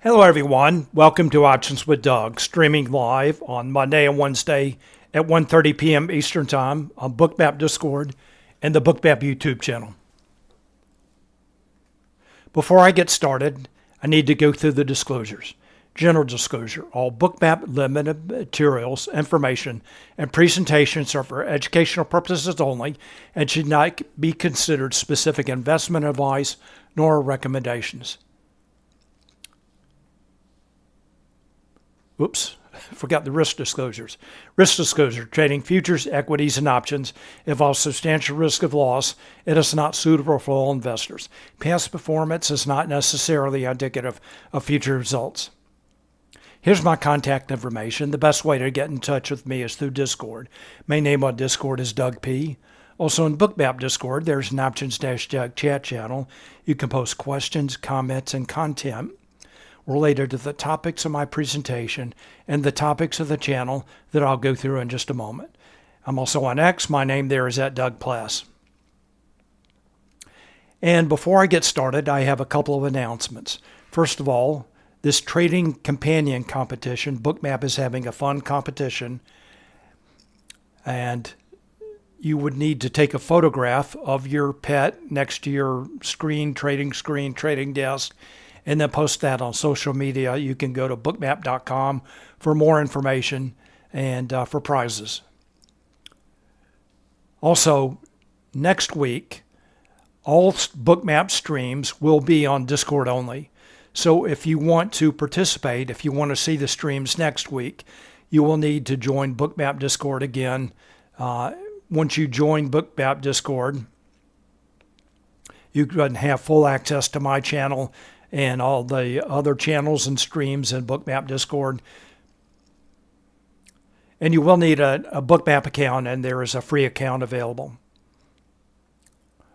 Hello everyone, welcome to Options with Doug, streaming live on Monday and Wednesday at 1:30 p.m. Eastern Time on Bookmap Discord and the Bookmap YouTube channel. Before I get started, I need to go through the disclosures. General disclosure, all Bookmap limited materials, information, and presentations are for educational purposes only and should not be considered specific investment advice nor recommendations. Oops, forgot the risk disclosures. Risk disclosure, trading futures, equities, and options involves substantial risk of loss. It is not suitable for all investors. Past performance is not necessarily indicative of future results. Here's my contact information. The best way to get in touch with me is through Discord. My name on Discord is Doug P. Also in Bookmap Discord, there's an Options-Doug chat channel. You can post questions, comments, and content related to the topics of my presentation and the topics of the channel that I'll go through in just a moment. I'm also on X. My name there is @Pless. And before I get started, I have a couple of announcements. First of all, this trading companion competition, Bookmap is having a fun competition, and you would need to take a photograph of your pet next to your screen, trading desk, and then post that on social media. You can go to bookmap.com for more information and for prizes. Also, next week, all Bookmap streams will be on Discord only. So if you want to participate, if you want to see the streams next week, you will need to join Bookmap Discord again. Once you join Bookmap Discord, you can have full access to my channel and all the other channels and streams in Bookmap Discord. And you will need a Bookmap account, and there is a free account available.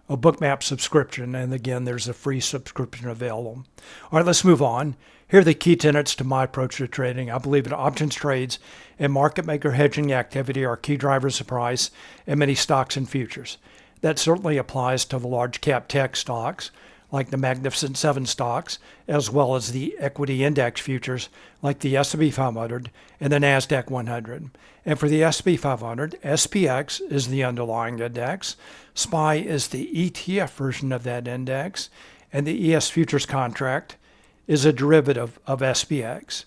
A Bookmap subscription, and again, there's a free subscription available. All right, let's move on. Here are the key tenets to my approach to trading. I believe that options trades and market maker hedging activity are key drivers of price in many stocks and futures. That certainly applies to the large cap tech stocks, like the Magnificent Seven stocks, as well as the equity index futures, like the S&P 500 and the Nasdaq 100. And for the S&P 500, SPX is the underlying index, SPY is the ETF version of that index, and the ES futures contract is a derivative of SPX.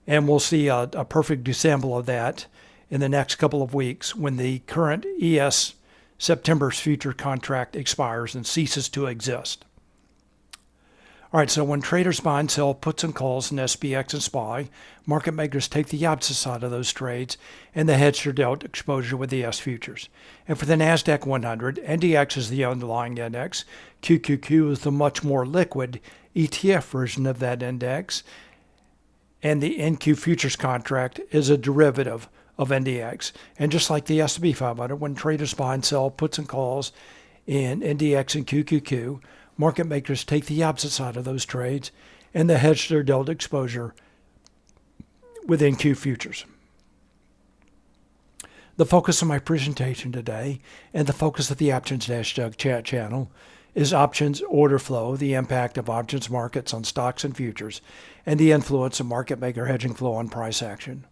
And we'll see a perfect example of that in the next couple of weeks when the current ES September's future contract expires and ceases to exist. All right, so when traders buy and sell puts and calls in SPX and SPY, market makers take the opposite side of those trades and the hedge their dealt exposure with the S futures. And for the Nasdaq 100, NDX is the underlying index, QQQ is the much more liquid ETF version of that index, and the NQ Futures contract is a derivative of NDX. And just like the S&P 500, when traders buy and sell puts and calls in NDX and QQQ, market makers take the opposite side of those trades and they hedge their dealt exposure with NQ futures. The focus of my presentation today and the focus of the Options-Doug chat channel is options order flow, the impact of options markets on stocks and futures, and the influence of market maker hedging flow on price action.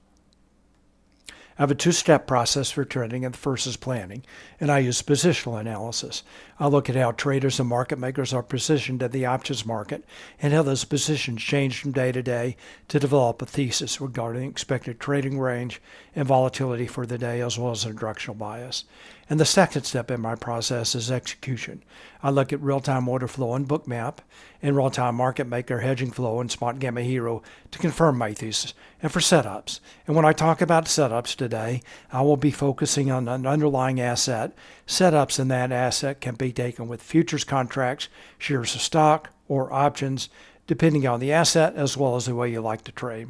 I have a two-step process for trading, and the first is planning, and I use positional analysis. I look at how traders and market makers are positioned in the options market and how those positions change from day to day to develop a thesis regarding expected trading range and volatility for the day, as well as a directional bias. And the second step in my process is execution. I look at real-time order flow in Bookmap and real-time market maker hedging flow in Spotgamma Hero to confirm my thesis and for setups. And when I talk about setups today, I will be focusing on an underlying asset. Setups in that asset can be taken with futures contracts, shares of stock, or options, depending on the asset as well as the way you like to trade.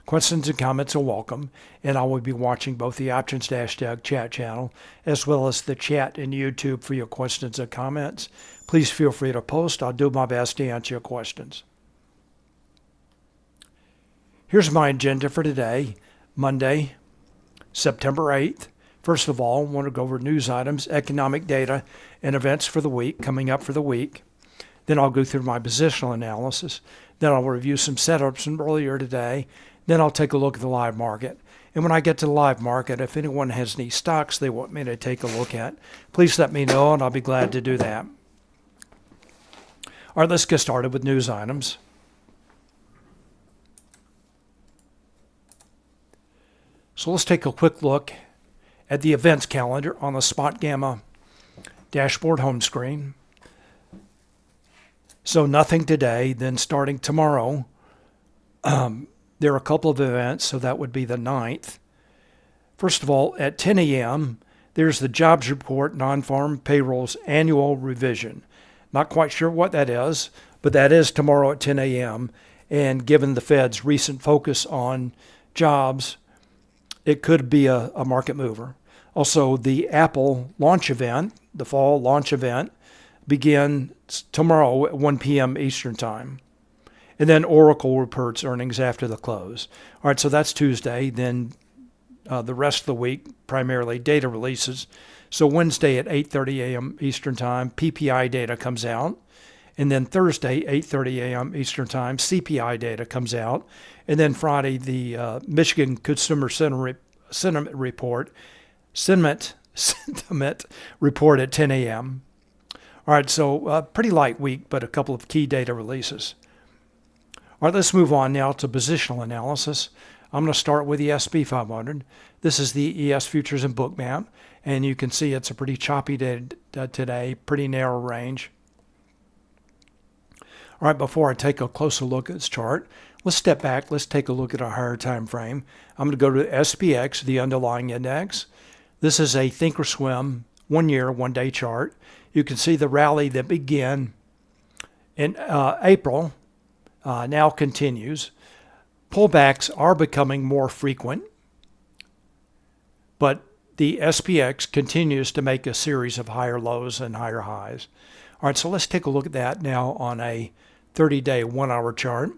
Questions and comments are welcome, and I will be watching both the Options-Doug chat channel as well as the chat in YouTube for your questions and comments. Please feel free to post. I'll do my best to answer your questions. Here's my agenda for today, Monday, September 8th. First of all, I want to go over news items, economic data, and events for the week, coming up for the week. Then I'll go through my positional analysis. Then I'll review some setups from earlier today. Then I'll take a look at the live market. And when I get to the live market, if anyone has any stocks they want me to take a look at, please let me know and I'll be glad to do that. All right, let's get started with news items. So let's take a quick look at the events calendar on the Spotgamma dashboard home screen. So nothing today. Then starting tomorrow, there are a couple of events, so that would be the 9th. First of all, at 10 a.m., there's the jobs report, non-farm payrolls annual revision. Not quite sure what that is, but that is tomorrow at 10 a.m. And given the Fed's recent focus on jobs, it could be a market mover. Also, the Apple launch event, the fall launch event, begins tomorrow at 1 p.m. Eastern Time. And then Oracle reports earnings after the close. All right, so that's Tuesday. Then the rest of the week, primarily data releases. So Wednesday at 8:30 a.m. Eastern Time, PPI data comes out. And then Thursday, 8:30 a.m. Eastern Time, CPI data comes out. And then Friday, the Michigan Consumer Sentiment Report report at 10 a.m. All right, so pretty light week, but a couple of key data releases. All right, let's move on now to positional analysis. I'm going to start with the SP 500. This is the ES Futures and Bookmap, and you can see it's a pretty choppy day today, pretty narrow range. All right, before I take a closer look at this chart, let's step back. Let's take a look at a higher time frame. I'm going to go to SPX, the underlying index. This is a thinkorswim 1 year, 1 day chart. You can see the rally that began in April now continues. Pullbacks are becoming more frequent, but the SPX continues to make a series of higher lows and higher highs. All right, so let's take a look at that now on a 30-day 1 hour chart.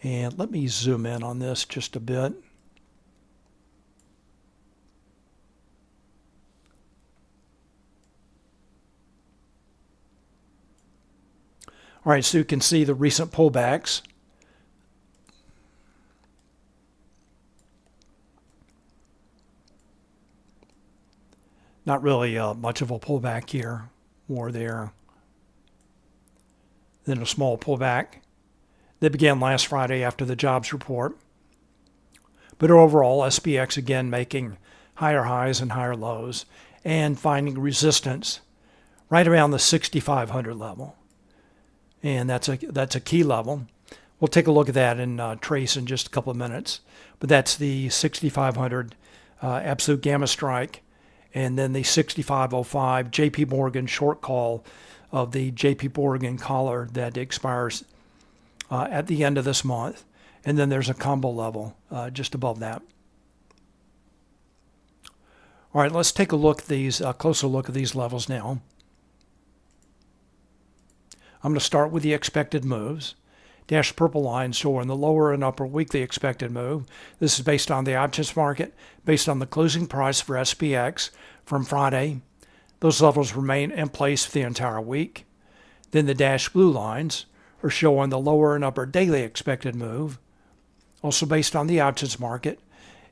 And let me zoom in on this just a bit. All right, so you can see the recent pullbacks. Not really much of a pullback here, more there than a small pullback that began last Friday after the jobs report. But overall, SPX again making higher highs and higher lows and finding resistance right around the 6,500 level. And that's a key level. We'll take a look at that in trace in just a couple of minutes. But that's the 6,500 absolute gamma strike, and then the 6,505 JP Morgan short call of the JP Morgan collar that expires at the end of this month. And then there's a combo level just above that. All right, let's take a look at these, closer look at these levels now. I'm going to start with the expected moves. Dashed purple line showing the lower and upper weekly expected move. This is based on the options market, based on the closing price for SPX from Friday. Those levels remain in place for the entire week. Then the dashed blue lines are showing the lower and upper daily expected move, also based on the options market,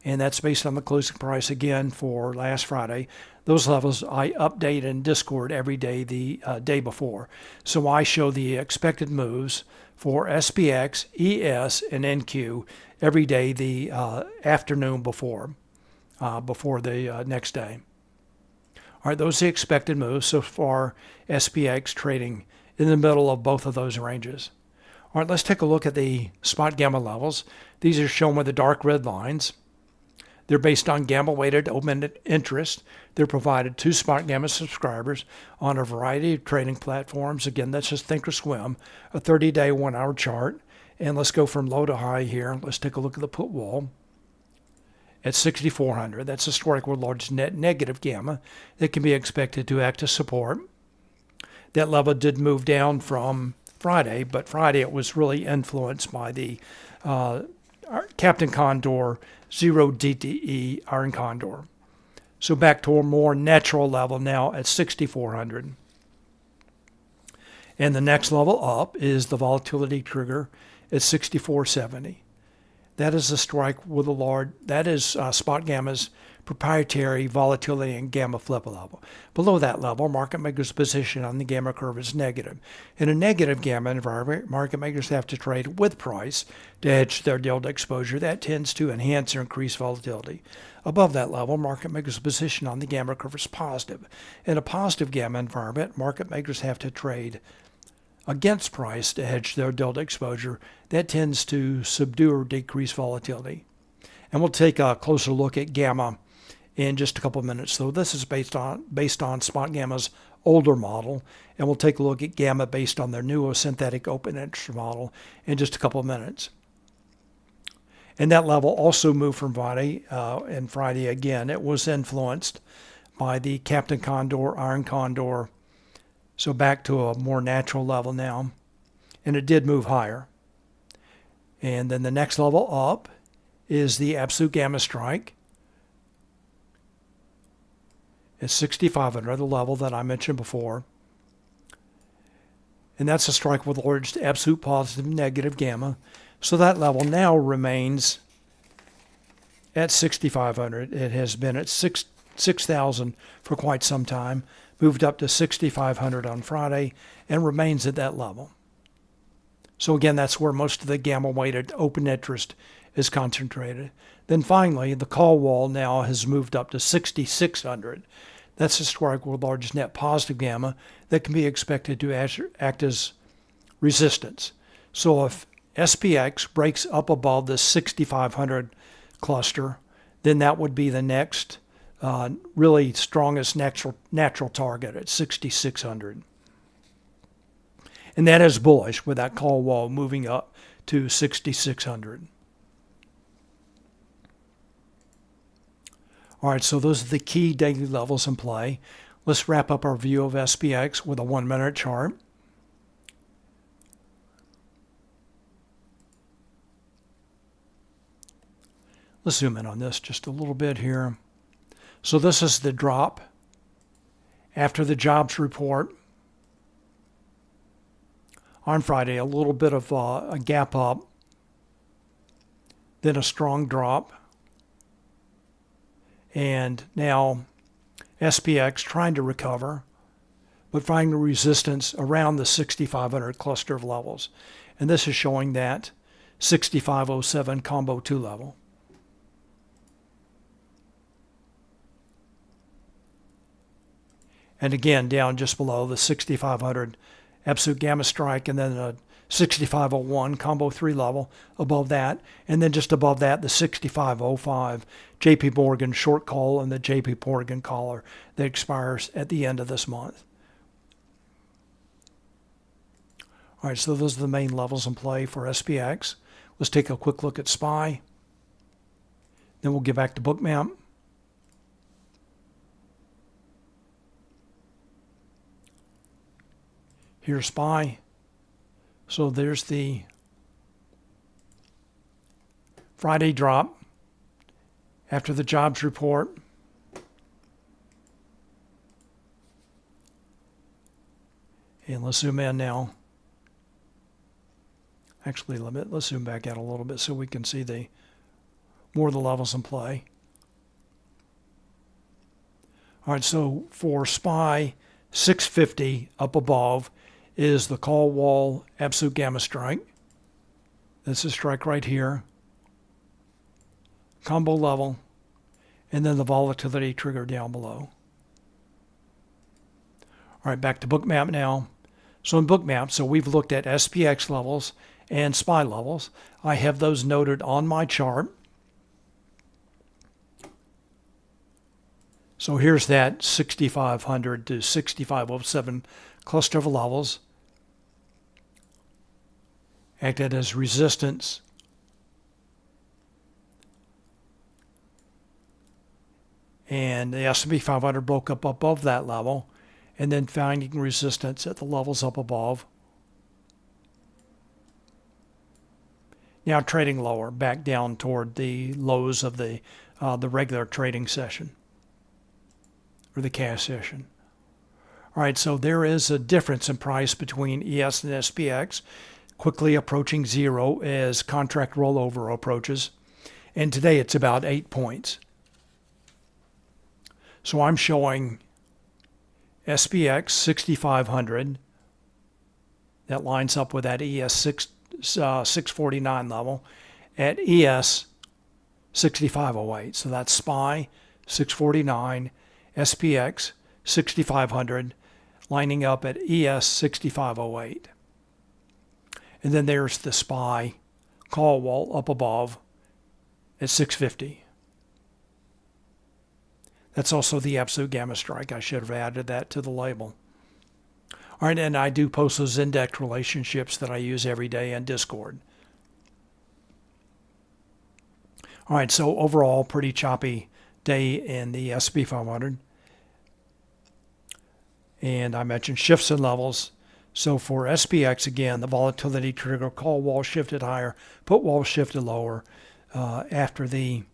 and that's based on the closing price again for last Friday. Those levels I update in Discord every day the day before. So I show the expected moves for SPX, ES, and NQ every day the afternoon before the next day. All right, those are the expected moves. So far, SPX trading in the middle of both of those ranges. All right, let's take a look at the spot gamma levels. These are shown with the dark red lines. They're based on gamma-weighted open interest. They're provided to Spotgamma subscribers on a variety of trading platforms. Again, that's just thinkorswim, a 30-day 1 hour chart. And let's go from low to high here. Let's take a look at the put wall at 6,400. That's a strike with large net negative gamma that can be expected to act as support. That level did move down from Friday, but Friday it was really influenced by the Captain Condor 0 DTE Iron Condor. So back to a more natural level now at 6,400. And the next level up is the volatility trigger at 6,470. That is a strike with a large, that is Spotgamma's proprietary volatility and gamma flip level. Below that level, market makers' position on the gamma curve is negative. In a negative gamma environment, market makers have to trade with price to hedge their delta exposure. That tends to enhance or increase volatility. Above that level, market makers' position on the gamma curve is positive. In a positive gamma environment, market makers have to trade against price to hedge their delta exposure. That tends to subdue or decrease volatility. And we'll take a closer look at gamma in just a couple of minutes. So this is based on Spotgamma's older model, and we'll take a look at gamma based on their newer synthetic open interest model in just a couple of minutes. And that level also moved from Friday, and Friday again, it was influenced by the Captain Condor, Iron Condor, so back to a more natural level now, and it did move higher. And then the next level up is the absolute gamma strike at 6,500, the level that I mentioned before. And that's a strike with the largest absolute positive negative gamma. So that level now remains at 6,500. It has been at 6,000 for quite some time, moved up to 6,500 on Friday, and remains at that level. So again, that's where most of the gamma-weighted open interest is concentrated. Then finally, the call wall now has moved up to 6,600. That's a strike with the largest net positive gamma that can be expected to act as resistance. So if SPX breaks up above the 6,500 cluster, then that would be the next really strongest natural target at 6,600. And that is bullish with that call wall moving up to 6,600. All right, so those are the key daily levels in play. Let's wrap up our view of SPX with a 1-minute chart. Let's zoom in on this just a little bit here. So this is the drop after the jobs report on Friday, a little bit of a gap up, then a strong drop. And now SPX trying to recover, but finding resistance around the 6,500 cluster of levels. And this is showing that 6,507 combo 2 level. And again, down just below the 6,500 absolute gamma strike, and then a 6,501 combo 3 level above that, and then just above that the 6,505 JP Morgan short call and the JP Morgan caller that expires at the end of this month. All right, so those are the main levels in play for SPX. Let's take a quick look at SPY. Then we'll get back to Bookmap. Here's SPY. So there's the Friday drop after the jobs report. And let's zoom in now. Actually, let's zoom back out a little bit so we can see the more of the levels in play. All right, so for SPY, 650 up above is the call wall absolute gamma strike. This is strike right here. Combo level, and then the volatility trigger down below. All right, back to Bookmap now. So in Bookmap, so we've looked at SPX levels and SPY levels. I have those noted on my chart. So here's that 6,500 to 6,507 cluster of levels. Acted as resistance. And the S&P 500 broke up above that level, and then finding resistance at the levels up above. Now trading lower, back down toward the lows of the regular trading session. or the cash session. All right, so there is a difference in price between ES and SPX, quickly approaching zero as contract rollover approaches. And today it's about 8 points. So I'm showing SPX 6,500. That lines up with that ES 649 level at ES 6508. So that's SPY 649, SPX 6500, lining up at ES 6508. And then there's the SPY call wall up above at 650. That's also the absolute gamma strike. I should have added that to the label. All right, and I do post those index relationships that I use every day in Discord. All right, so overall, pretty choppy day in the S&P 500. And I mentioned shifts and levels. So for SPX, again, the volatility trigger call wall shifted higher, put wall shifted lower after the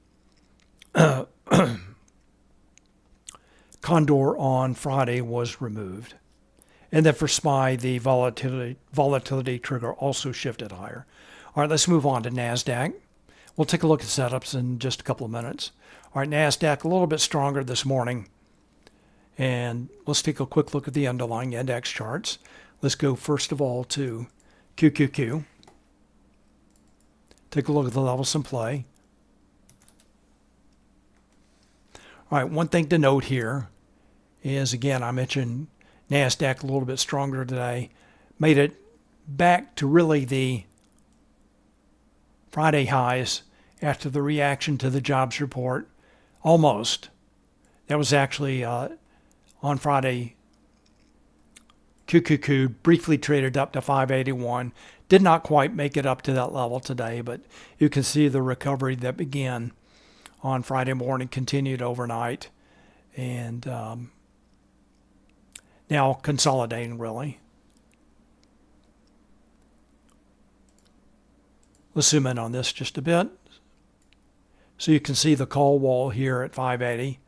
condor on Friday was removed. And then for SPY, the volatility trigger also shifted higher. All right, let's move on to Nasdaq. We'll take a look at setups in just a couple of minutes. All right, Nasdaq a little bit stronger this morning. And let's take a quick look at the underlying index charts. Let's go first of all to QQQ. Take a look at the levels in play. All right, one thing to note here is, again, I mentioned Nasdaq a little bit stronger today. Made it back to really the Friday highs after the reaction to the jobs report. Almost. That was actually on Friday. QQQ briefly traded up to 581. Did not quite make it up to that level today, but you can see the recovery that began on Friday morning continued overnight. And now consolidating, really. Let's zoom in on this just a bit. So you can see the call wall here at 580.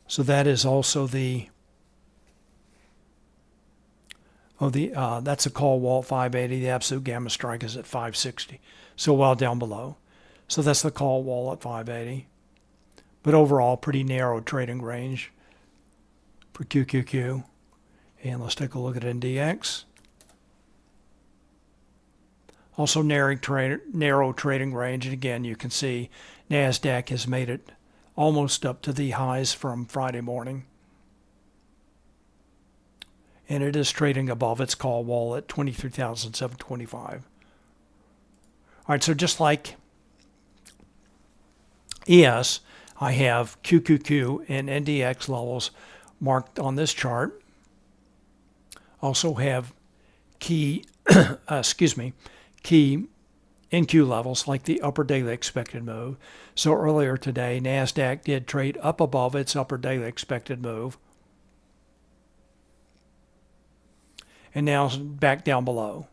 So that is also that's a call wall at 580. The absolute gamma strike is at 560. So well down below. So that's the call wall at 580. But overall, pretty narrow trading range for QQQ. And let's take a look at NDX. Also narrow trading range. And again, you can see Nasdaq has made it almost up to the highs from Friday morning. And it is trading above its call wall at 23,725. All right, so just like ES, I have QQQ and NDX levels marked on this chart. Also have key, key NQ levels like the upper daily expected move. So earlier today, Nasdaq did trade up above its upper daily expected move. And now back down below.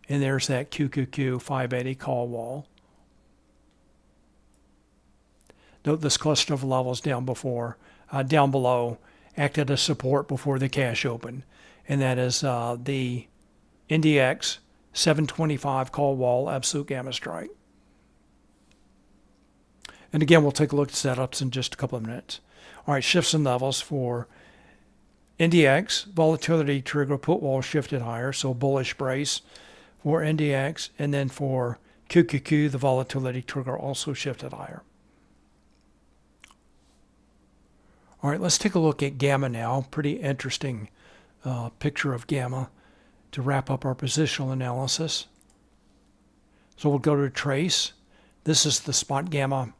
And there's that QQQ 580 call wall. Note this cluster of levels down below acted as support before the cash open. And that is the NDX 725 call wall absolute gamma strike. And again, we'll take a look at setups in just a couple of minutes. All right, shifts and levels for NDX, volatility trigger put wall shifted higher, so bullish brace for NDX. And then for QQQ, the volatility trigger also shifted higher. All right, let's take a look at Gamma now. Pretty interesting picture of Gamma to wrap up our positional analysis. So we'll go to Trace. This is the Spotgamma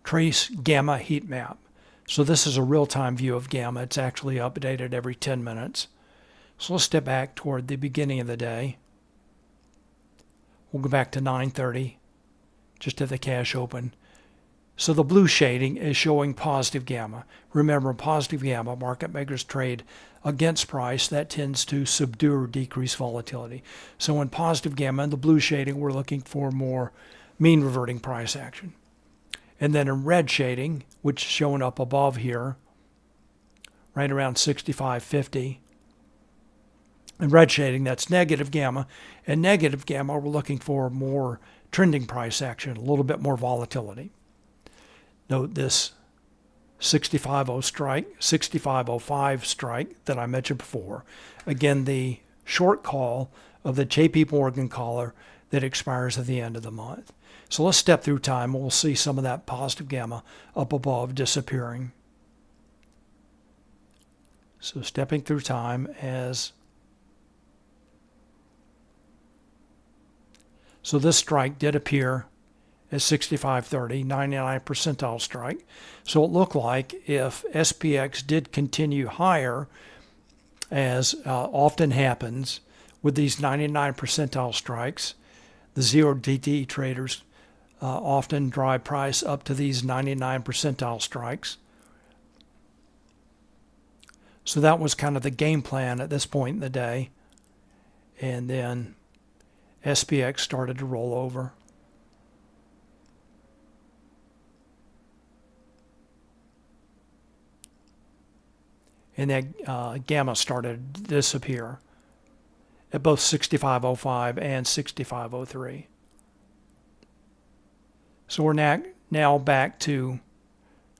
Trace Gamma heat map. So this is a real-time view of Gamma. It's actually updated every 10 minutes. So let's step back toward the beginning of the day. We'll go back to 9:30, just at the cash open. So the blue shading is showing positive Gamma. Remember, positive Gamma, market makers trade against price. That tends to subdue or decrease volatility. So in positive Gamma, in the blue shading, we're looking for more mean reverting price action. And then in red shading, which is showing up above here, right around 65.50. In red shading, that's negative gamma. And negative gamma, we're looking for more trending price action, a little bit more volatility. Note this 65.05 strike that I mentioned before. Again, the short call of the JP Morgan caller that expires at the end of the month. So let's step through time. We'll see some of that positive gamma up above disappearing. So stepping through time as... So this strike did appear at 65.30, 99 percentile strike. So it looked like if SPX did continue higher, as often happens with these 99 percentile strikes, the 0DTE traders often drive price up to these 99 percentile strikes. So that was kind of the game plan at this point in the day. And then SPX started to roll over. And that gamma started to disappear at both 65.05 and 65.03. So we're now back to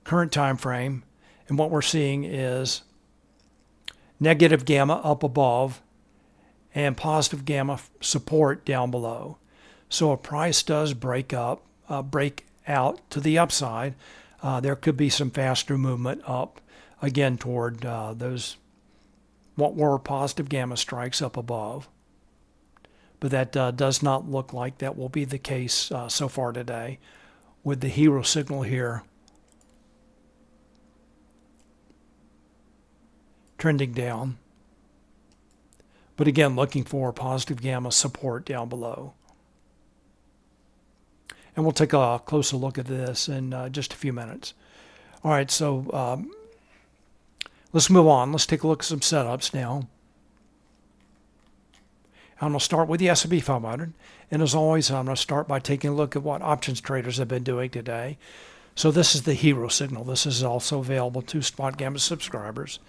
current time frame, and what we're seeing is negative gamma up above and positive gamma support down below. So if price does break out to the upside, there could be some faster movement up again toward those what were positive gamma strikes up above. But that does not look like that will be the case so far today, with the hero signal here trending down. But again, looking for positive gamma support down below. And we'll take a closer look at this in just a few minutes. All right, so let's move on. Let's take a look at some setups now. I'm going to start with the S&P 500. And as always, I'm going to start by taking a look at what options traders have been doing today. So this is the hero signal. This is also available to Spotgamma subscribers.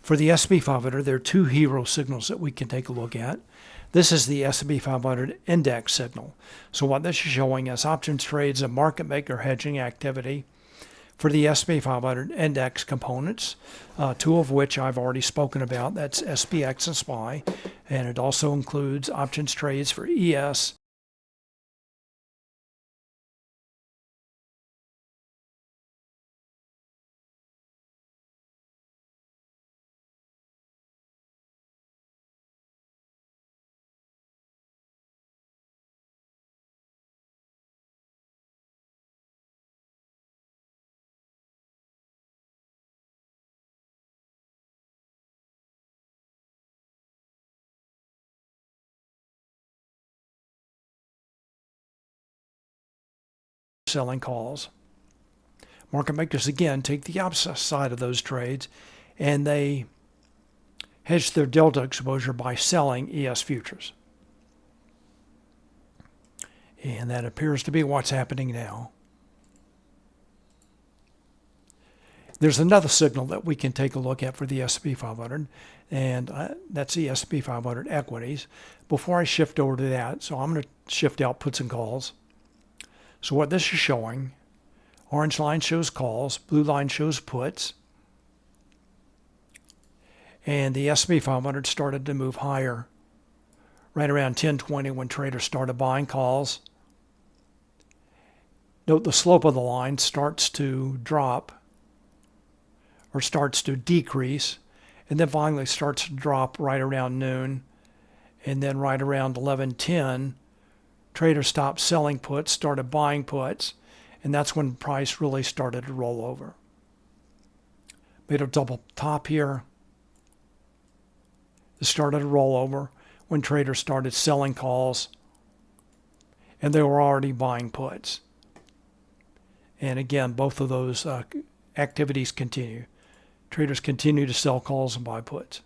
For the S&P 500, there are two hero signals that we can take a look at. This is the S&P 500 index signal. So what this is showing is options trades and market maker hedging activity for the S&P 500 index components, two of which I've already spoken about. That's SPX and SPY, and it also includes options trades for ES, selling calls. Market makers, again, take the opposite side of those trades, and they hedge their delta exposure by selling ES futures. And that appears to be what's happening now. There's another signal that we can take a look at for the S&P 500, and that's the S&P 500 equities. Before I shift over to that, so I'm going to shift out puts and calls. So what this is showing, orange line shows calls, blue line shows puts. And the S&P 500 started to move higher right around 10:20 when traders started buying calls. Note the slope of the line starts to drop or starts to decrease, and then finally starts to drop right around noon. And then right around 11:10, traders stopped selling puts, started buying puts, and that's when price really started to roll over. Made a double top here. It started to roll over when traders started selling calls, and they were already buying puts. And again, both of those activities continue. Traders continue to sell calls and buy puts.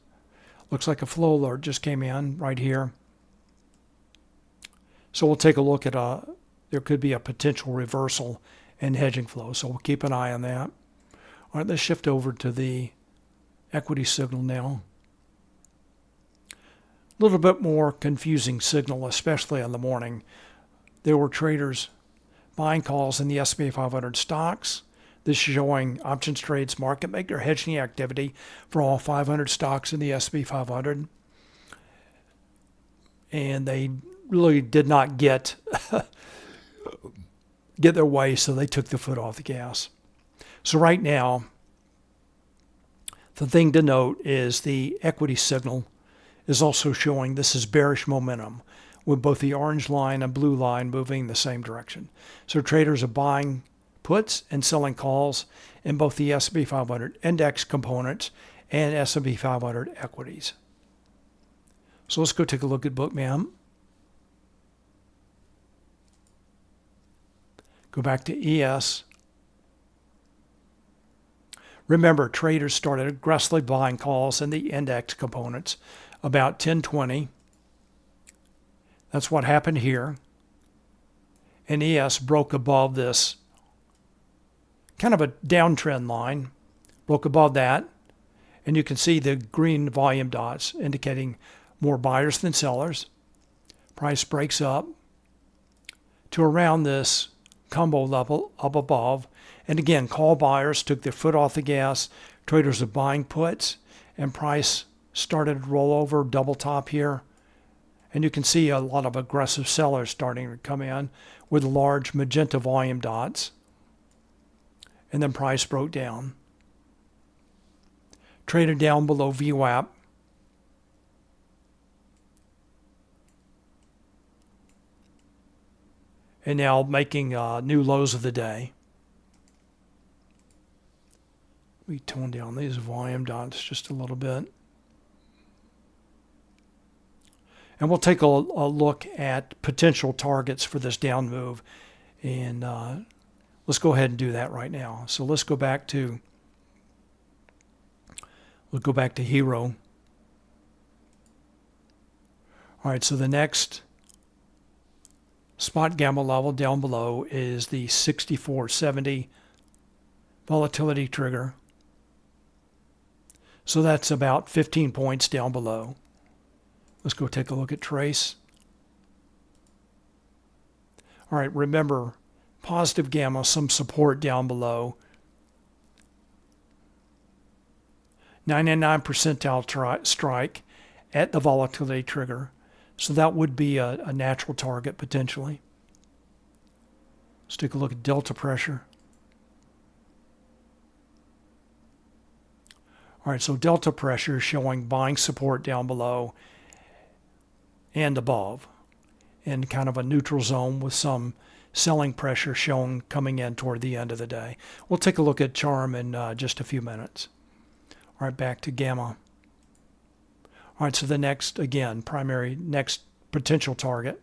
Looks like a flow alert just came in right here. So we'll take a look at there could be a potential reversal and hedging flow. So we'll keep an eye on that. All right, let's shift over to the equity signal now. A little bit more confusing signal, especially in the morning. There were traders buying calls in the S&P 500 stocks. This is showing options trades market maker hedging activity for all 500 stocks in the S&P 500. And they really did not get their way, so they took the foot off the gas. So right now, the thing to note is the equity signal is also showing this is bearish momentum, with both the orange line and blue line moving in the same direction. So traders are buying puts and selling calls in both the S&P 500 index components and S&P 500 equities. So let's go take a look at Bookmap. Go back to ES. Remember, traders started aggressively buying calls in the index components about 10:20. That's what happened here. And ES broke above this kind of a downtrend line, broke above that. And you can see the green volume dots indicating more buyers than sellers. Price breaks up to around this combo level up above. And again, call buyers took their foot off the gas. Traders are buying puts, and price started to roll over, double top here. And you can see a lot of aggressive sellers starting to come in with large magenta volume dots. And then price broke down. Traded down below VWAP. And now making new lows of the day. We tone down these volume dots just a little bit. And we'll take a look at potential targets for this down move. And let's go ahead and do that right now. So let's go back to Hero. All right, so the next Spotgamma level down below is the 6470 volatility trigger. So that's about 15 points down below. Let's go take a look at Trace. All right, remember, positive gamma, some support down below. 99 percentile strike at the volatility trigger. So that would be a natural target potentially. Let's take a look at delta pressure. All right, so delta pressure is showing buying support down below and above, in kind of a neutral zone with some selling pressure shown coming in toward the end of the day. We'll take a look at Charm in just a few minutes. All right, back to Gamma. All right, so the next, again, next potential target.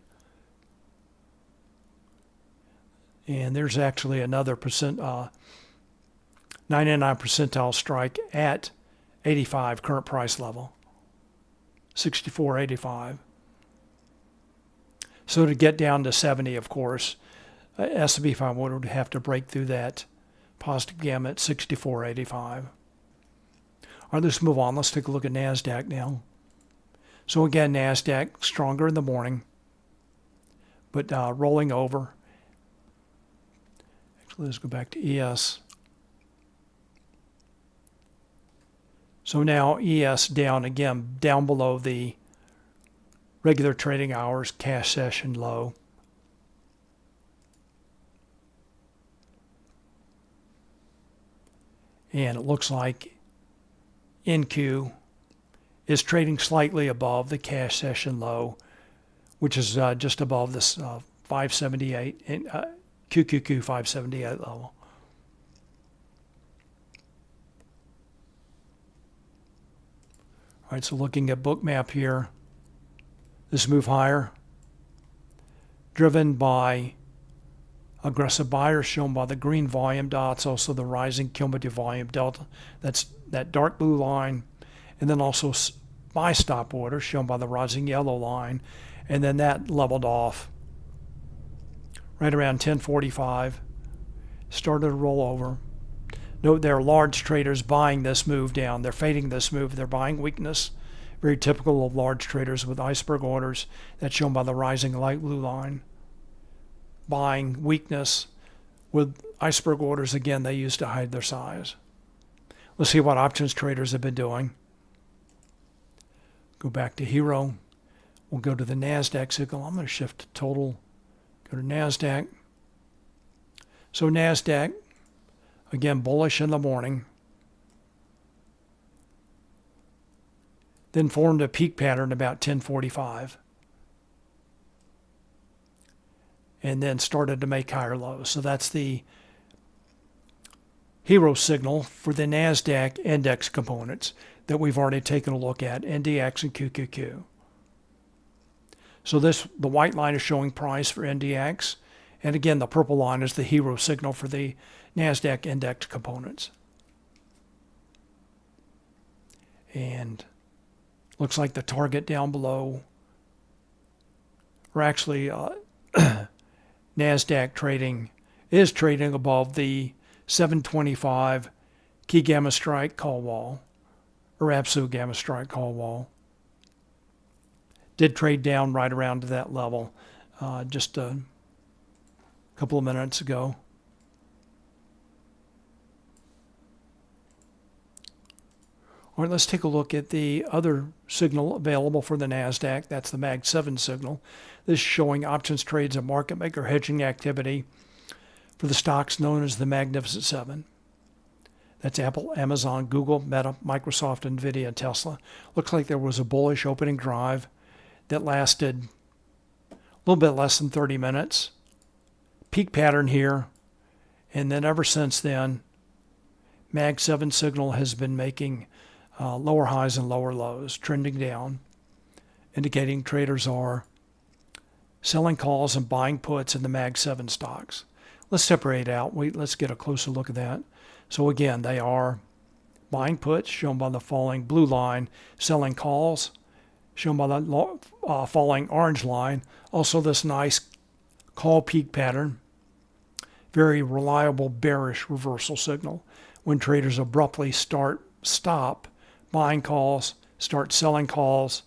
And there's actually another 99 percentile strike at 85 current price level, 64.85. So to get down to 70, of course, S&P 500 would have to break through that positive gamma at 64.85. All right, let's move on. Let's take a look at Nasdaq now. So again, Nasdaq stronger in the morning, but rolling over. Actually, let's go back to ES. So now ES down again, down below the regular trading hours cash session low. And it looks like NQ is trading slightly above the cash session low, which is just above this 578 QQQ 578 level. All right, so looking at Bookmap here, this move higher, driven by aggressive buyers shown by the green volume dots, also the rising cumulative volume delta, that's that dark blue line, and then also buy stop orders shown by the rising yellow line, and then that leveled off right around 1045. started to roll over. Note there are large traders buying this move down. They're fading this move. They're buying weakness. Very typical of large traders with iceberg orders. That's shown by the rising light blue line. Buying weakness with iceberg orders. Again, they use to hide their size. Let's see what options traders have been doing. Go back to Hero. We'll go to the Nasdaq signal. I'm going to shift to total. Go to Nasdaq. So Nasdaq, again, bullish in the morning. Then formed a peak pattern about 10:45. And then started to make higher lows. So that's the Hero signal for the Nasdaq index components that we've already taken a look at, NDX and QQQ. So the white line is showing price for NDX. And again, the purple line is the Hero signal for the Nasdaq index components. And looks like the target down below, or actually Nasdaq is trading above the 725 key gamma strike call wall, or absolute gamma strike call wall. Did trade down right around to that level just a couple of minutes ago. All right, let's take a look at the other signal available for the NASDAQ. That's the Mag 7 signal. This is showing options trades and market maker hedging activity for the stocks known as the Magnificent Seven. That's Apple, Amazon, Google, Meta, Microsoft, Nvidia, and Tesla. Looks like there was a bullish opening drive that lasted a little bit less than 30 minutes. Peak pattern here. And then ever since then, Mag 7 signal has been making lower highs and lower lows, trending down, indicating traders are selling calls and buying puts in the Mag 7 stocks. Let's separate out. Let's get a closer look at that. So again, they are buying puts, shown by the falling blue line, selling calls, shown by the falling orange line. Also this nice call peak pattern, very reliable bearish reversal signal when traders abruptly stop buying calls, start selling calls,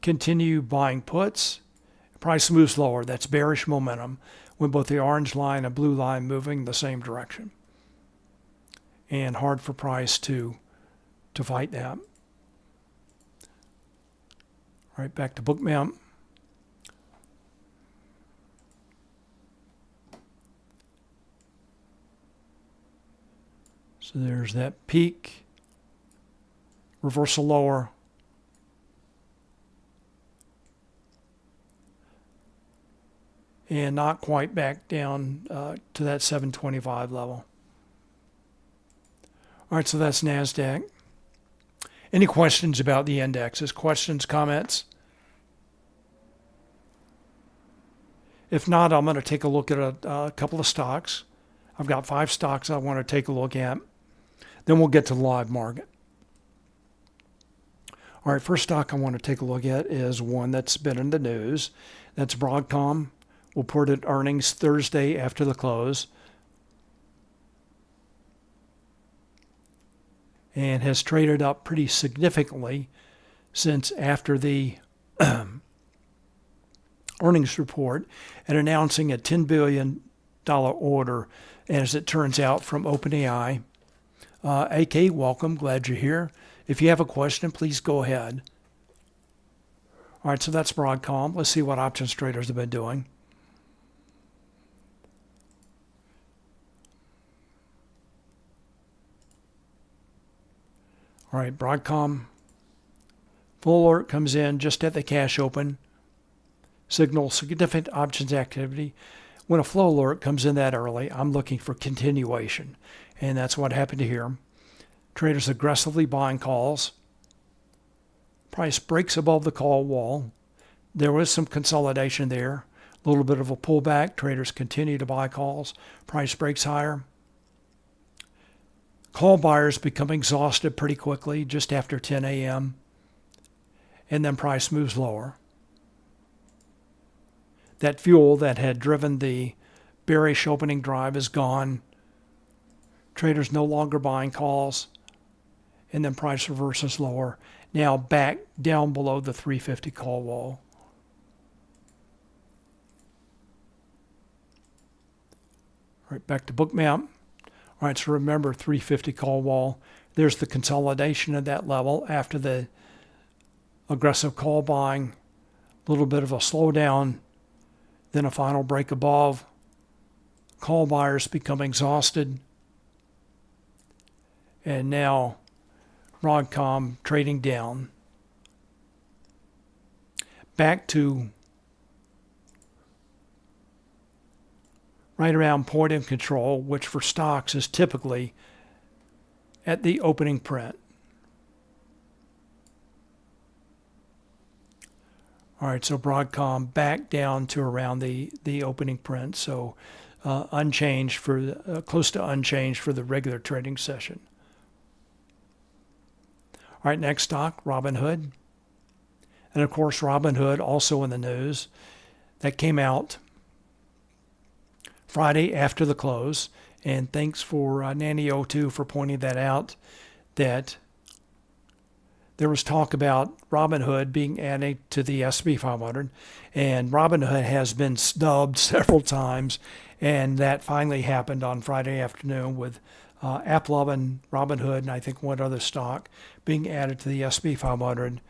continue buying puts, price moves lower. That's bearish momentum when both the orange line and blue line moving the same direction. And hard for price to fight that. All right, back to Bookmap. So there's that peak, reversal lower, and not quite back down to that 725 level. All right, so that's NASDAQ. Any questions about the indexes? Questions, comments? If not, I'm going to take a look at a couple of stocks. I've got 5 stocks I want to take a look at. Then we'll get to the live market. All right, first stock I want to take a look at is one that's been in the news. That's Broadcom. Reported earnings Thursday after the close. And has traded up pretty significantly since after the earnings report and announcing a $10 billion order, as it turns out, from OpenAI. AK, welcome. Glad you're here. If you have a question, please go ahead. All right, so that's Broadcom. Let's see what options traders have been doing. All right, Broadcom. Full alert comes in just at the cash open. Signals significant options activity. When a flow alert comes in that early, I'm looking for continuation. And that's what happened here. Traders aggressively buying calls. Price breaks above the call wall. There was some consolidation there. A little bit of a pullback. Traders continue to buy calls. Price breaks higher. Call buyers become exhausted pretty quickly just after 10 a.m. And then price moves lower. That fuel that had driven the bearish opening drive is gone. Traders no longer buying calls. And then price reverses lower. Now back down below the 350 call wall. All right, back to Bookmap. All right, so remember 350 call wall. There's the consolidation of that level after the aggressive call buying, a little bit of a slowdown, then a final break above. Call buyers become exhausted. And now Broadcom trading down. Back to right around point of control, which for stocks is typically at the opening print. All right, so Broadcom back down to around the opening print, so unchanged for close to unchanged for the regular trading session. All right, next stock, Robinhood. And of course, Robinhood also in the news. That came out Friday after the close. And thanks for Nanny02 for pointing that out, that there was talk about Robinhood being added to the S&P 500. And Robinhood has been snubbed several times. And that finally happened on Friday afternoon with AppLovin, Robinhood, and I think one other stock being added to the S&P 500.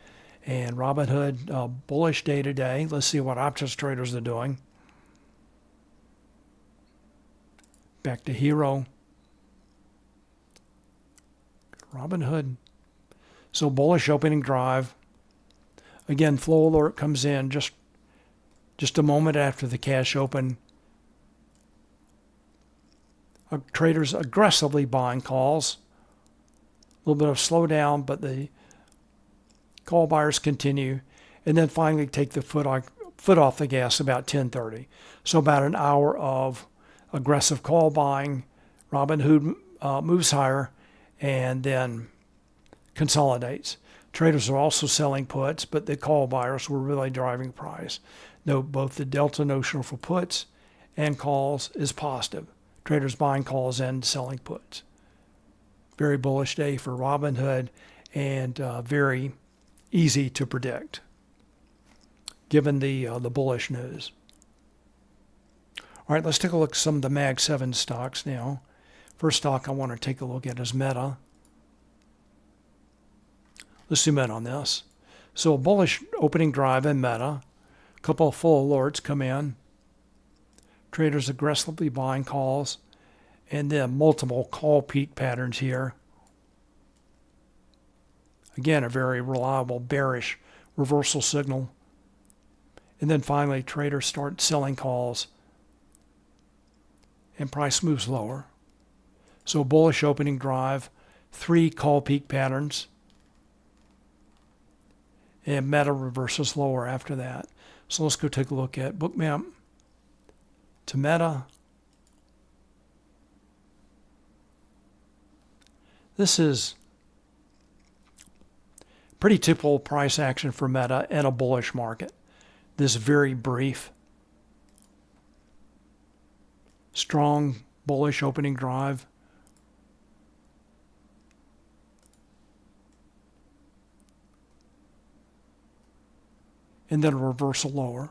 And Robinhood, bullish day today. Let's see what options traders are doing. Back to Hero. Robinhood. So bullish opening drive. Again, flow alert comes in just a moment after the cash open. Traders aggressively buying calls. A little bit of slowdown, but the call buyers continue. And then finally take the foot off the gas about 10:30. So about an hour of aggressive call buying. Robinhood moves higher and then consolidates. Traders are also selling puts, but the call buyers were really driving price. Note both the delta notional for puts and calls is positive. Traders buying calls and selling puts. Very bullish day for Robinhood and very easy to predict given the bullish news. All right, let's take a look at some of the Mag 7 stocks now. First stock I want to take a look at is Meta. Let's zoom in on this. So a bullish opening drive in Meta. A couple of full alerts come in. Traders aggressively buying calls. And then multiple call peak patterns here. Again, a very reliable bearish reversal signal. And then finally, traders start selling calls. And price moves lower. So bullish opening drive, 3 call peak patterns. And Meta reverses lower after that. So let's go take a look at Bookmap to Meta. This is pretty typical price action for Meta in a bullish market. This very brief, strong bullish opening drive. And then a reversal lower.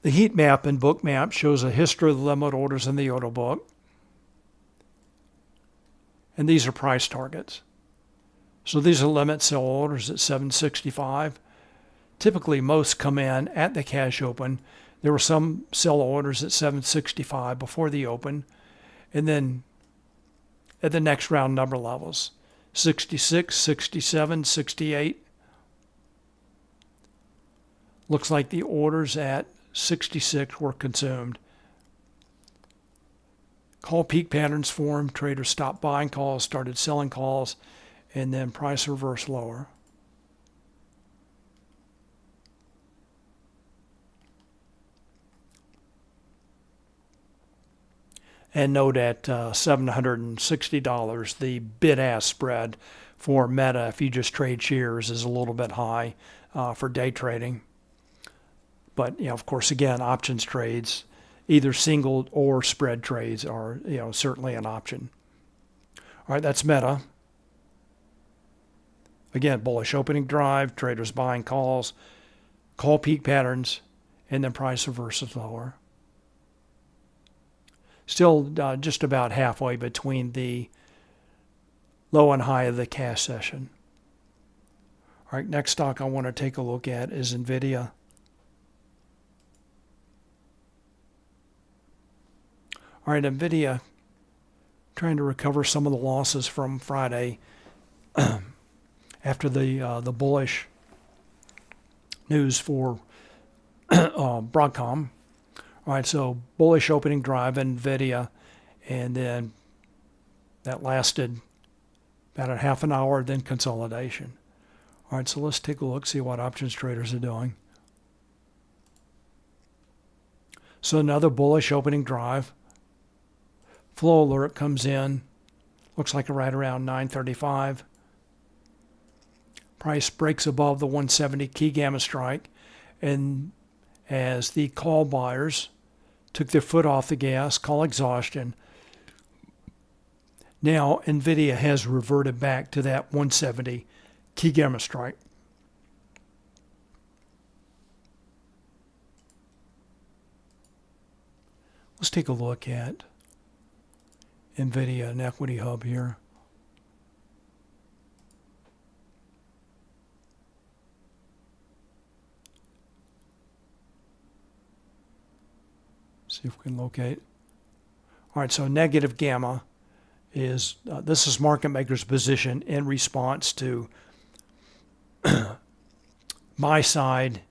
The heat map in Bookmap shows a history of the limit orders in the order book. And these are price targets. So these are limit sell orders at 765. Typically, most come in at the cash open. There were some sell orders at 765 before the open. And then at the next round number levels, 66, 67, 68. Looks like the orders at 66 were consumed. Call peak patterns formed. Traders stopped buying calls, started selling calls, and then price reversed lower. And note at $760, the bid-ask spread for Meta, if you just trade shares, is a little bit high for day trading. But, of course, again, options trades, either single or spread trades are, certainly an option. All right, that's Meta. Again, bullish opening drive, traders buying calls, call peak patterns, and then price reverses lower. Still just about halfway between the low and high of the cash session. All right, next stock I want to take a look at is Nvidia. All right, Nvidia trying to recover some of the losses from Friday after the bullish news for Broadcom. All right, so bullish opening drive in Nvidia, and then that lasted about a half an hour, then consolidation. All right, so let's take a look, see what options traders are doing. So another bullish opening drive. Flow alert comes in, looks like right around 9:35. Price breaks above the 170 key gamma strike, and as the call buyers took their foot off the gas, call exhaustion, now Nvidia has reverted back to that 170 key gamma strike. Let's take a look at Nvidia and Equity Hub here. See if we can locate. All right, so negative gamma is, this is market maker's position in response to buy side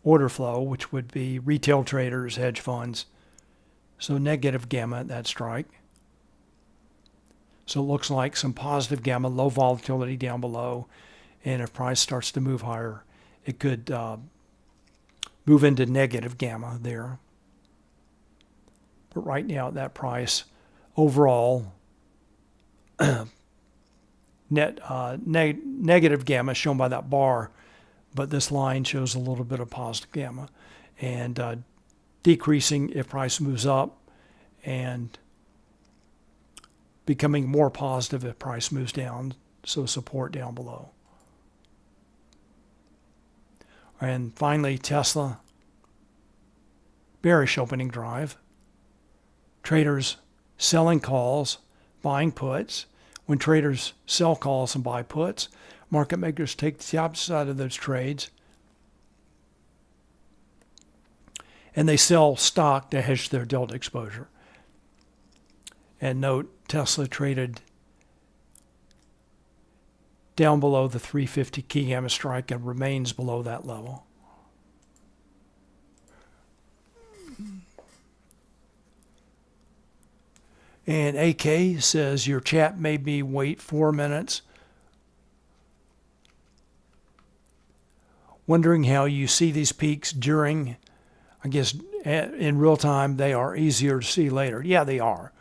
order flow, which would be retail traders, hedge funds. So negative gamma at that strike. So it looks like some positive gamma, low volatility down below. And if price starts to move higher, it could move into negative gamma there. But right now at that price, overall, negative gamma shown by that bar, but this line shows a little bit of positive gamma. And decreasing if price moves up, and becoming more positive if price moves down, so support down below. And finally, Tesla, bearish opening drive. Traders selling calls, buying puts. When traders sell calls and buy puts, market makers take the opposite side of those trades, and they sell stock to hedge their delta exposure. And note, Tesla traded down below the 350 key gamma strike and remains below that level. And AK says your chat made me wait 4 minutes. Wondering how you see these peaks during, I guess, in real time. They are easier to see later. Yeah, they are.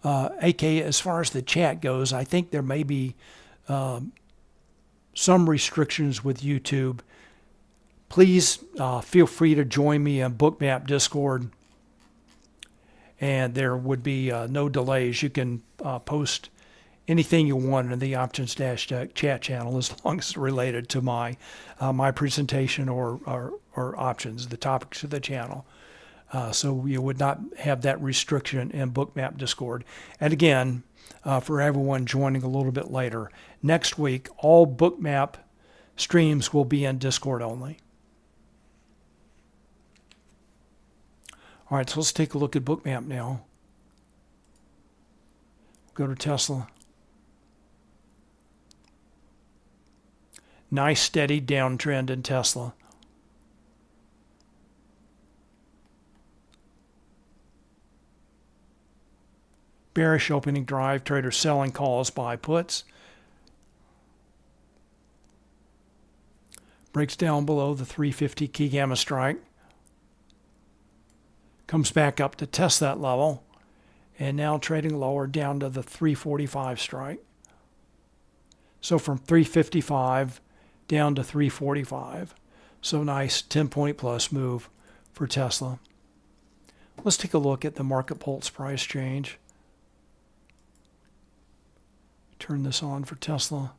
AK, as far as the chat goes, I think there may be some restrictions with YouTube. Please feel free to join me on Bookmap Discord, and there would be no delays. You can post anything you want in the Options Dash chat channel as long as it's related to my presentation or options, the topics of the channel. So you would not have that restriction in Bookmap Discord. And again, for everyone joining a little bit later, next week, all Bookmap streams will be in Discord only. All right, so let's take a look at Bookmap now. Go to Tesla. Nice steady downtrend in Tesla. Bearish opening drive, traders selling calls, buy puts. Breaks down below the 350 key gamma strike. Comes back up to test that level. And now trading lower down to the 345 strike. So from 355 down to 345. So nice 10-point plus move for Tesla. Let's take a look at the market pulse price change. Turn this on for Tesla.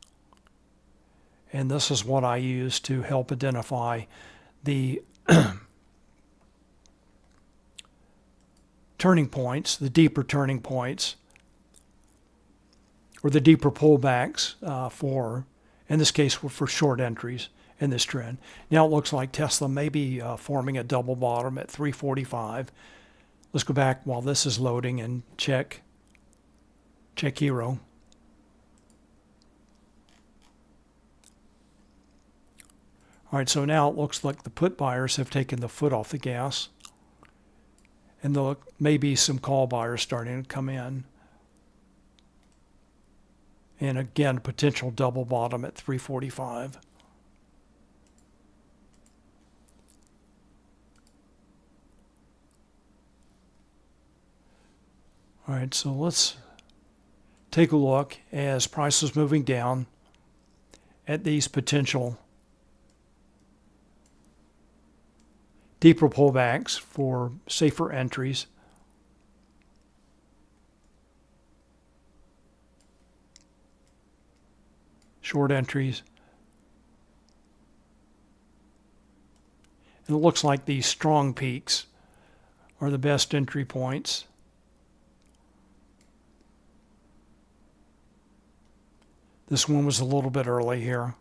And this is what I use to help identify the turning points, the deeper turning points, or the deeper pullbacks for, in this case, for short entries in this trend. Now it looks like Tesla may be forming a double bottom at 345. Let's go back while this is loading and check Hero. All right, so now it looks like the put buyers have taken the foot off the gas, and there may be some call buyers starting to come in. And again, potential double bottom at 345. All right, so let's take a look as price is moving down at these potential deeper pullbacks for safer entries. Short entries. And it looks like these strong peaks are the best entry points. This one was a little bit early here.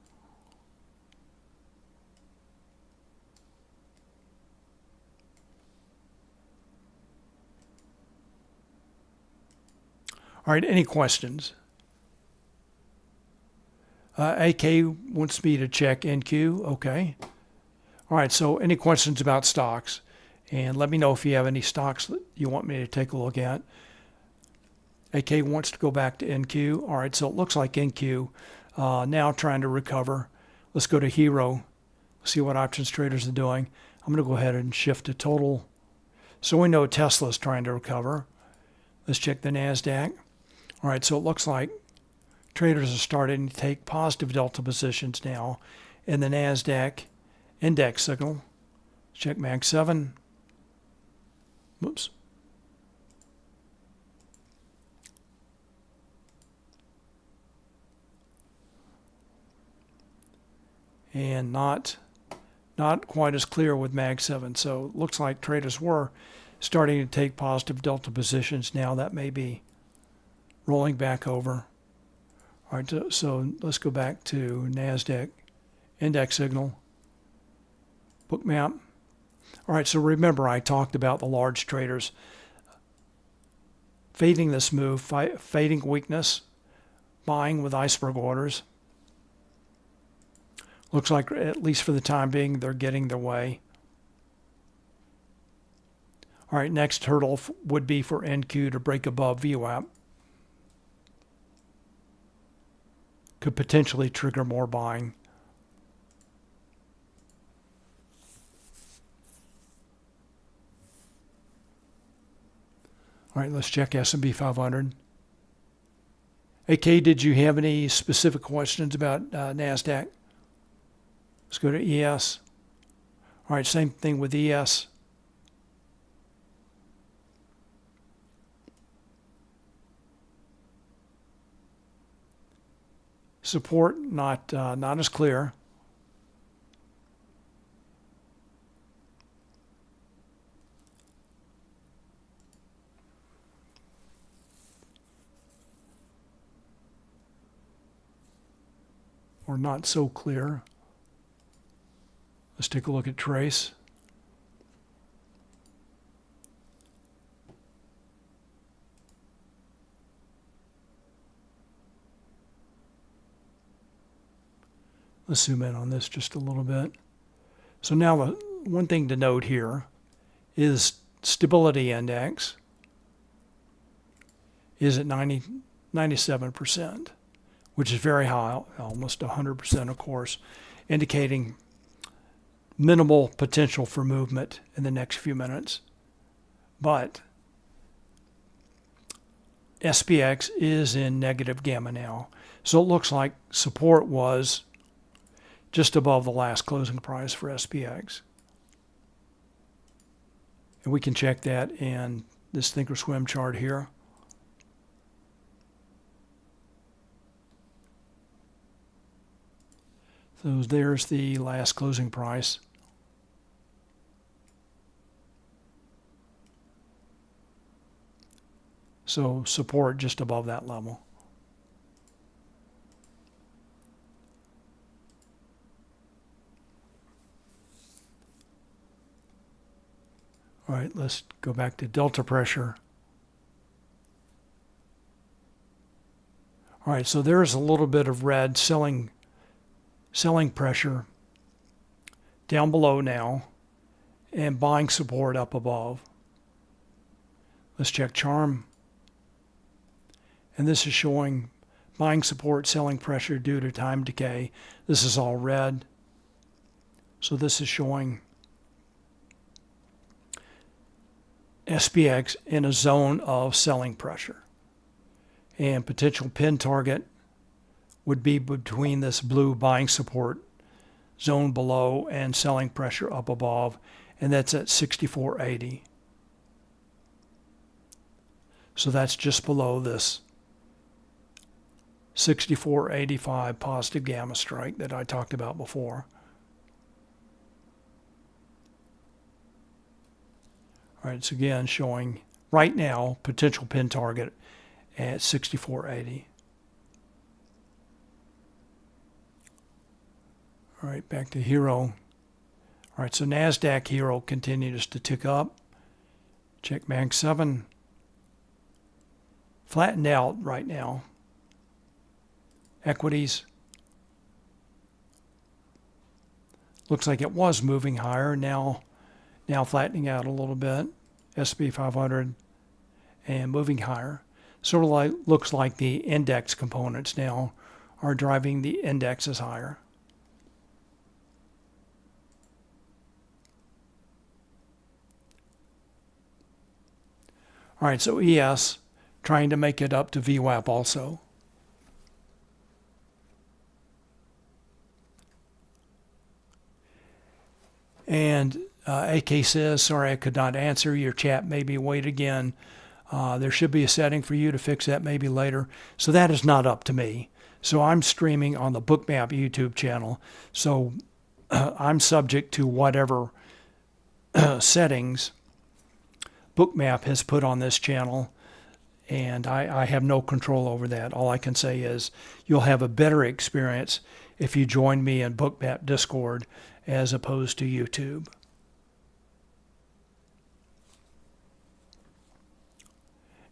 All right, any questions? AK wants me to check NQ. Okay. All right, so any questions about stocks? And let me know if you have any stocks that you want me to take a look at. AK wants to go back to NQ. All right, so it looks like NQ now trying to recover. Let's go to Hero, see what options traders are doing. I'm going to go ahead and shift to total. So we know Tesla's trying to recover. Let's check the Nasdaq. All right, so it looks like traders are starting to take positive delta positions now in the Nasdaq index signal. Check Mag 7. Whoops. And not quite as clear with Mag 7. So it looks like traders were starting to take positive delta positions now. That may be rolling back over. All right, so let's go back to Nasdaq index signal, Bookmap. All right, so remember I talked about the large traders fading this move, fading weakness, buying with iceberg orders. Looks like, at least for the time being, they're getting their way. All right, next hurdle would be for NQ to break above VWAP. Could potentially trigger more buying. All right, let's check S&P 500. AK, did you have any specific questions about NASDAQ? Let's go to ES. All right, same thing with ES. Support not as clear. Or not so clear. Let's take a look at Trace. Let's zoom in on this just a little bit. So now the one thing to note here is stability index is at 97%, which is very high, almost 100% of course, indicating minimal potential for movement in the next few minutes. But SPX is in negative gamma now. So it looks like support was just above the last closing price for SPX. And we can check that in this Thinkorswim chart here. So there's the last closing price. So support just above that level. All right, let's go back to delta pressure. All right, so there's a little bit of red selling pressure down below now and buying support up above. Let's check charm. And this is showing buying support, selling pressure due to time decay. This is all red. So this is showing SPX in a zone of selling pressure. And potential pin target would be between this blue buying support zone below and selling pressure up above, and that's at 64.80. So that's just below this 64.85 positive gamma strike that I talked about before. All right, it's again showing right now potential pin target at 64.80. All right, back to Hero. All right, so Nasdaq Hero continues to tick up. Check Mag 7. Flattened out right now. Equities. Looks like it was moving higher. Now flattening out a little bit. SP 500 and moving higher. Sort of like looks like the index components now are driving the indexes higher. All right, so ES trying to make it up to VWAP also. And AK says, sorry I could not answer your chat, maybe wait again. There should be a setting for you to fix that maybe later. So that is not up to me. So I'm streaming on the Bookmap YouTube channel. So I'm subject to whatever settings Bookmap has put on this channel. And I have no control over that. All I can say is you'll have a better experience if you join me in Bookmap Discord as opposed to YouTube.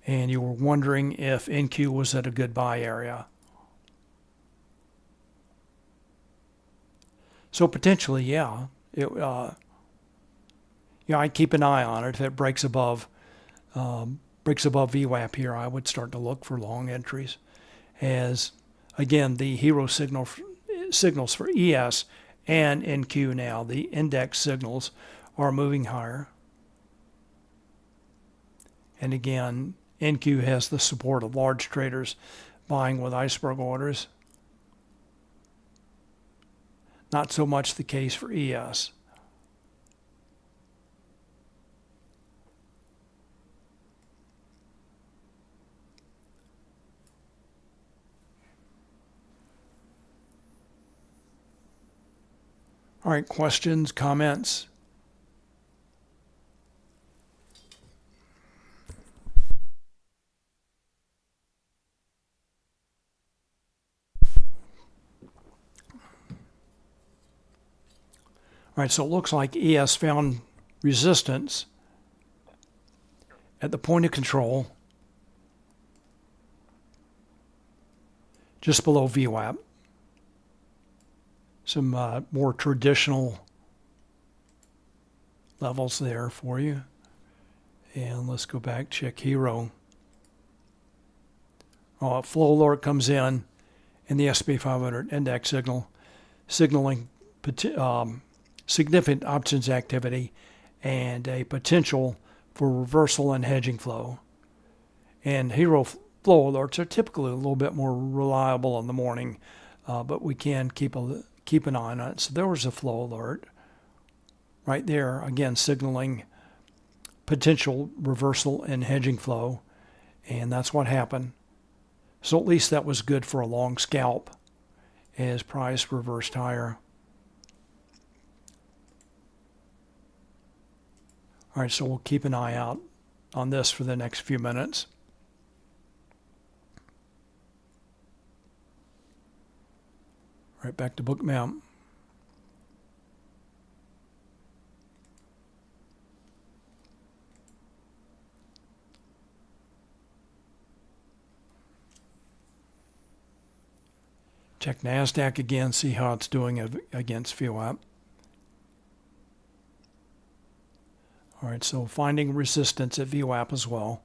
And you were wondering if NQ was at a good buy area. So potentially, yeah. I'd keep an eye on it. If it breaks above VWAP here, I would start to look for long entries. As again, the hero signals for ES and NQ now, the index signals are moving higher. And again, NQ has the support of large traders buying with iceberg orders. Not so much the case for ES. All right, questions, comments? All right, so it looks like ES found resistance at the point of control just below VWAP. Some more traditional levels there for you. And let's go back, check Hero. Flow alert comes in the SP 500 index signaling significant options activity and a potential for reversal and hedging flow. And Hero flow alerts are typically a little bit more reliable in the morning, but we can keep an eye on it. So there was a flow alert right there, again signaling potential reversal in hedging flow, and that's what happened. So at least that was good for a long scalp as price reversed higher. All right, so we'll keep an eye out on this for the next few minutes. All right, back to Bookmap. Check Nasdaq again, see how it's doing against VWAP. All right, so finding resistance at VWAP as well.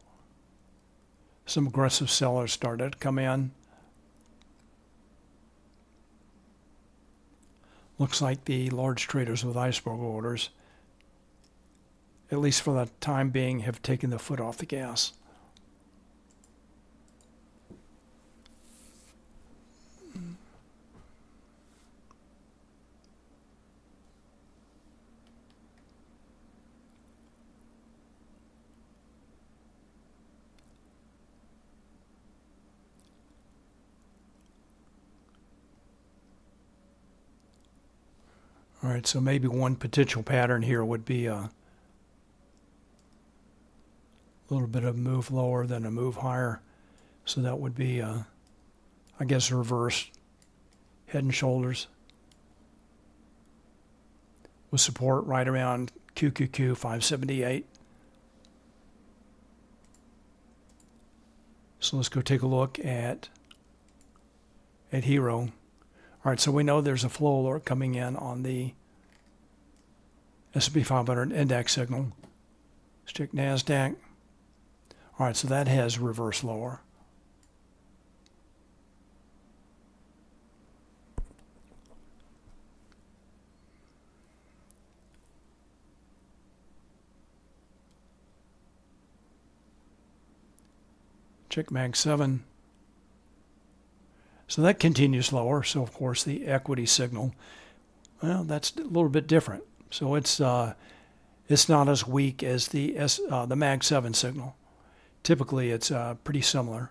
Some aggressive sellers started to come in. Looks like the large traders with iceberg orders, at least for the time being, have taken the foot off the gas. All right, so maybe one potential pattern here would be a little bit of a move lower than a move higher. So that would be, I guess, reverse head and shoulders with support right around QQQ 578. So let's go take a look at Hero. All right, so we know there's a flow alert coming in on the S&P 500 index signal. Let's check Nasdaq. All right, so that has reversed lower. Check Mag 7. So that continues lower. So of course the equity signal, well, that's a little bit different. So it's not as weak as the Mag 7 signal. Typically it's pretty similar.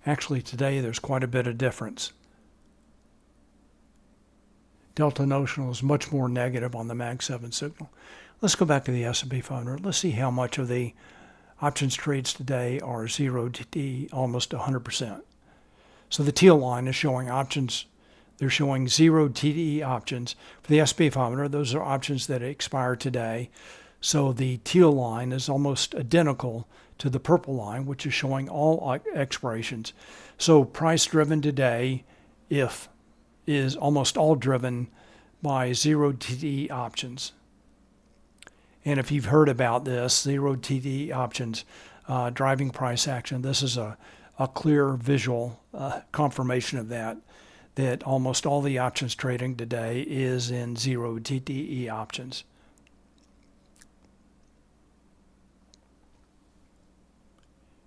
Actually today there's quite a bit of difference. Delta notional is much more negative on the Mag 7 signal. Let's go back to the S&P 500. Let's see how much of the options trades today are 0 almost 100%. So the teal line is showing options. They're showing 0 TDE options. For the S&P 500, those are options that expire today. So the teal line is almost identical to the purple line, which is showing all expirations. So price driven today, is almost all driven by 0 TDE options. And if you've heard about this, 0 TDE options driving price action, this is a clear visual confirmation of that almost all the options trading today is in 0 TDE options.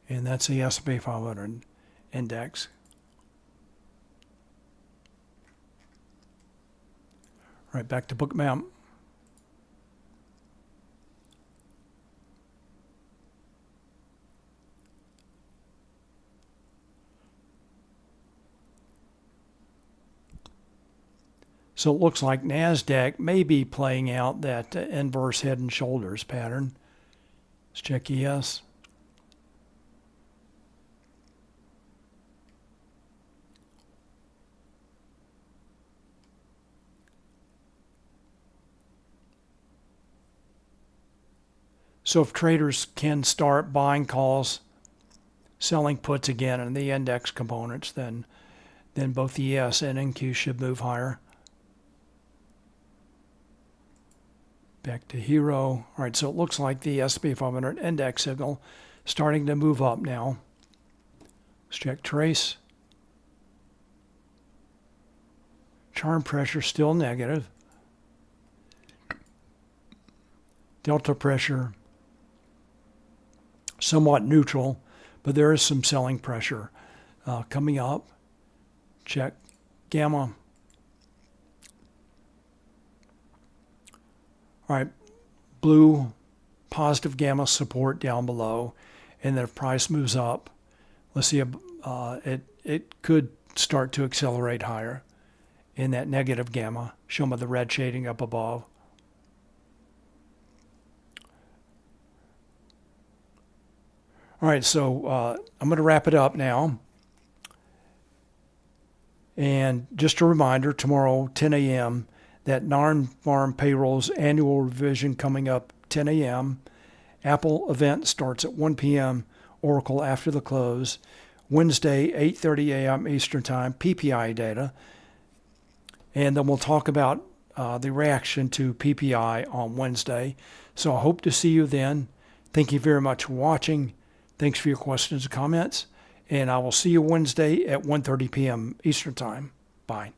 And that's the S&P 500 index. Right, back to Bookmap. So it looks like Nasdaq may be playing out that inverse head and shoulders pattern. Let's check ES. So if traders can start buying calls, selling puts again in the index components, then both ES and NQ should move higher. Back to Hero. All right, so it looks like the S&P 500 index signal starting to move up now. Let's check Trace. Charm pressure still negative. delta pressure, somewhat neutral, but there is some selling pressure coming up. Check gamma. All right, blue positive gamma support down below, and then if price moves up, let's see, it could start to accelerate higher in that negative gamma, shown by the red shading up above. All right, so I'm going to wrap it up now. And just a reminder, tomorrow, 10 a.m., that non-farm payrolls annual revision coming up 10 a.m. Apple event starts at 1 p.m. Oracle after the close. Wednesday, 8:30 a.m. Eastern Time, PPI data. And then we'll talk about the reaction to PPI on Wednesday. So I hope to see you then. Thank you very much for watching. Thanks for your questions and comments. And I will see you Wednesday at 1:30 p.m. Eastern Time. Bye.